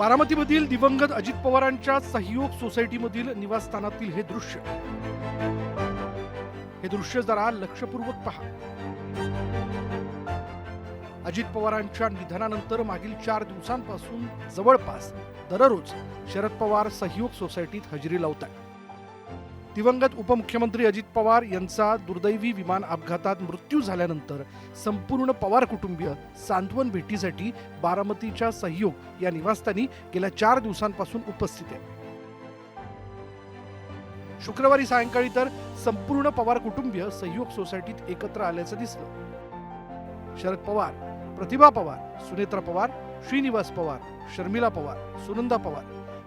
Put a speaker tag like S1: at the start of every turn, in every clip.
S1: बारामतीमधील दिवंगत अजित पवारांच्या सहयोग सोसायटीमधील निवासस्थानातील हे दृश्य जरा लक्षपूर्वक पहा. अजित पवारांच्या निधनानंतर मागील 4 दिवसांपासून जवळपास दररोज शरद पवार सहयोग सोसायटीत हजेरी लावतात. दिवंगत उपमुख्यमंत्री अजित पवार यांचा दुर्दैवी विमान अपघातात मृत्यू झाल्यानंतर संपूर्ण पवार कुटुंबीय सांत्वन भेटीसाठी बारामतीच्या सहयोग या निवासस्थानी गेल्या 4 दिवसांपासून उपस्थित आहे. शुक्रवारी सायंकाळी तर संपूर्ण पवार कुटुंबीय सहयोग सोसायटीत एकत्र आल्याचं दिसलं. शरद पवार, प्रतिभा पवार, सुनेत्रा पवार, श्रीनिवास पवार, शर्मिला पवार, सुनंदा पवार,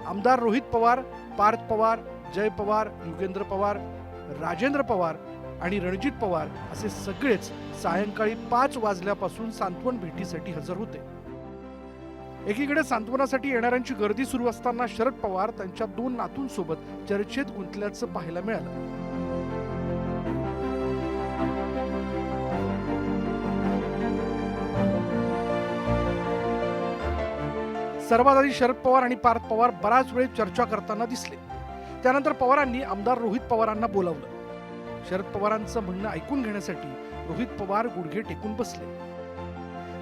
S1: आमदार रोहित पवार, पार्थ पवार, जय पवार, युगेंद्र पवार, राजेंद्र पवार आणि रणजित पवार असे सगळेच सायंकाळी 5 वाजल्यापासून सांत्वन भेटीसाठी हजर होते. एकीकडे सांत्वनासाठी येणाऱ्यांची गर्दी सुरू असताना शरद पवार त्यांच्या 2 नातूंसोबत चर्चेत गुंतल्याचं पाहायला मिळालं. सर्वात आधी शरद पवार आणि पार्थ पवार बराच वेळ चर्चा करताना दिसले. त्यानंतर पवारांनी आमदार रोहित पवारांना बोलावलं. शरद पवारांचं म्हणणं ऐकून घेण्यासाठी रोहित पवार गुडघे टेकून बसले.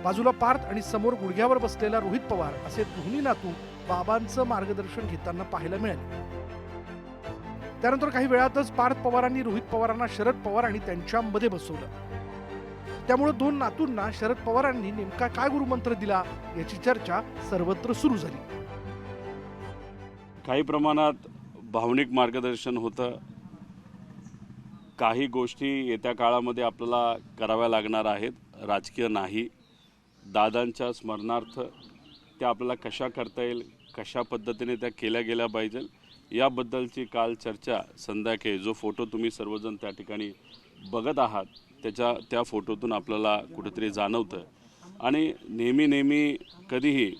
S1: बाजूला पार्थ आणि समोर गुडघ्यावर बसलेला रोहित पवार असे दोन्ही नातू बाबांचं मार्गदर्शन घेताना पाहायला मिळाले. त्यानंतर काही वेळातच पार्थ पवारांनी रोहित पवारांना शरद पवार आणि त्यांच्यामध्ये बसवलं. त्यामुळे 2 नातूंना शरद पवारांनी नेमका काय गुरुमंत्र दिला याची चर्चा सर्वत्र सुरू झाली.
S2: काही प्रमाणात भावनिक मार्गदर्शन होतं. काही गोष्टी येत्या काळामध्ये आपल्याला कराव्या लागणार आहेत, राजकीय नाही. दादांच्या स्मरणार्थ त्या आपल्याला कशा करता येईल, कशा पद्धतीने त्या केल्या गेल्या पाहिजे याबद्दलची काल चर्चा संध्याकाळी जो फोटो तुम्ही सर्वजण त्या ठिकाणी बघत आहात त्या फोटोतून आपल्याला कुठेतरी जाणवतं. आणि नेहमी कधीही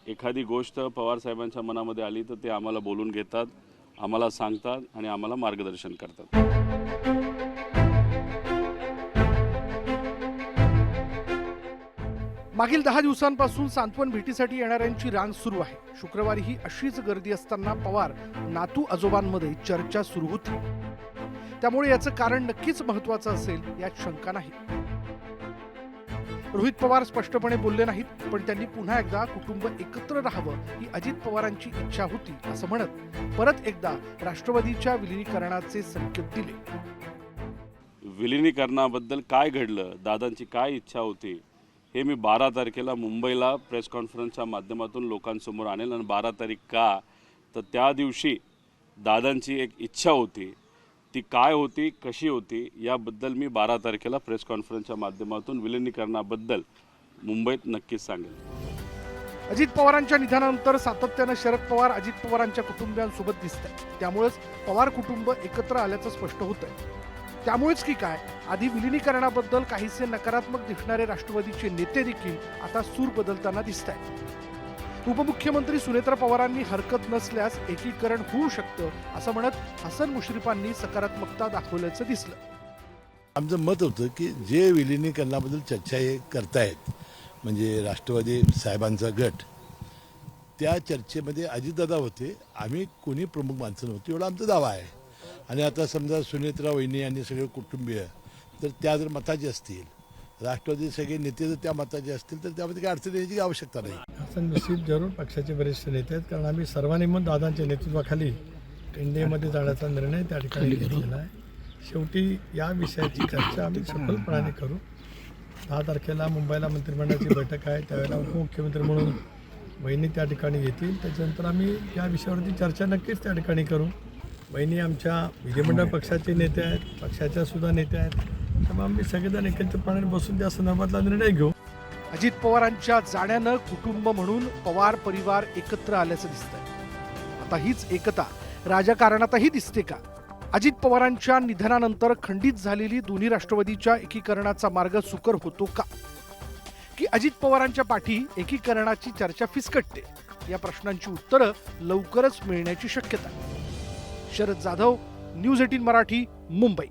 S2: एखादी गोष्ट पवारसाहेबांच्या मनामध्ये आली तर ते आम्हाला बोलून घेतात, आम्हाला सांगतात आणि आम्हाला मार्गदर्शन करतात.
S1: मागील 10 दिवसांपासून सांत्वन भेटीसाठी येणाऱ्यांची रांग सुरू आहे. शुक्रवारीही अशीच गर्दी असताना पवार नातू आजोबांमध्ये चर्चा सुरू होती. त्यामुळे याचं कारण नक्कीच महत्वाचं असेल यात शंका नाही. रोहित पवार स्पष्टपणे बोलले नाहीत, पण त्यांनी पुन्हा एकदा कुटुंब एकत्र राहावं ही अजित पवारांची इच्छा होती असं म्हणत परत एकदा राष्ट्रवादीच्या विलिनीकरणाचे संकेत दिले.
S2: विलिनीकरणाबद्दल काय घडलं, दादांची काय इच्छा होती हे मी 12 तारखेला मुंबईला प्रेस कॉन्फरन्सच्या माध्यमातून लोकांसमोर आणेल. आणि 12 तारीख का तर त्या दिवशी दादांची एक इच्छा होती, ती काय होती, कशी होती याबद्दल मी 12 तारखेला प्रेस कॉन्फरन्सच्या माध्यमातून विलिनीकरणाबद्दल मुंबईत नक्कीच सांगेन.
S1: अजित पवारांच्या निधनानंतर सातत्यानं शरद पवार अजित पवारांच्या कुटुंबियांसोबत दिसतात. त्यामुळेच पवार कुटुंब एकत्र आल्याचं स्पष्ट होतंय. त्यामुळेच की काय, आधी विलिनीकरणाबद्दल काहीसे नकारात्मक दिसणारे राष्ट्रवादीचे नेते देखील आता सूर बदलताना दिसत आहेत. उपमुख्यमंत्री सुनेत्रा पवारांनी हरकत नसल्यास एकीकरण होऊ शकतं असं म्हणत हसन मुश्रीफांनी सकारात्मकता दाखवल्याचं दिसलं.
S3: आमचं मत होतं की जे विलिनीकरणाबद्दल चर्चा हे करतायत म्हणजे राष्ट्रवादी साहेबांचा गट, त्या चर्चेमध्ये अजितदादा होते, आम्ही कोणी प्रमुख माणसं नव्हती एवढा आमचा दावा आहे. आणि आता समजा सुनेत्रा वहिनी आणि सगळे कुटुंबीय तर त्या जर मताचे असतील, राष्ट्रवादी सगळे नेते जर त्या मताचे असतील तर त्यामध्ये काही अडचण येण्याची आवश्यकता नाही.
S4: हसन मुश्रीफ जरूर पक्षाचे वरिष्ठ नेते आहेत, कारण आम्ही सर्वांनी म्हणून दादांच्या नेतृत्वाखाली एनडीएमध्ये जाण्याचा निर्णय त्या ठिकाणी घेतलेला आहे. शेवटी या विषयाची चर्चा आम्ही सफलपणाने करू. 10 तारखेला मुंबईला मंत्रिमंडळाची बैठक आहे, त्यावेळेला उपमुख्यमंत्री म्हणून वहिनी त्या ठिकाणी येतील. त्याच्यानंतर आम्ही या विषयावरती चर्चा नक्कीच त्या ठिकाणी करू. बहिणी आमच्या विधिमंडळ पक्षाचे नेते आहेत, पक्षाच्या सुद्धा नेते आहेत. त्यामुळे आम्ही सगळेजण एकत्रितपणे बसून त्या संदर्भातला निर्णय घेऊ.
S1: अजित पवारांच्या जाण्यानं कुटुंब म्हणून पवार परिवार एकत्र आल्याचं दिसतंय. आता हीच एकता राजकारणातही दिसते का? अजित पवारांच्या निधनानंतर खंडित झालेली दोन्ही राष्ट्रवादीच्या एकीकरणाचा मार्ग सुकर होतो का? की अजित पवारांच्या पाठी एकीकरणाची चर्चा फिसकटते? या प्रश्नांची उत्तरं लवकरच मिळण्याची शक्यता. शरद जाधव, न्यूज 18 मराठी, मुंबई.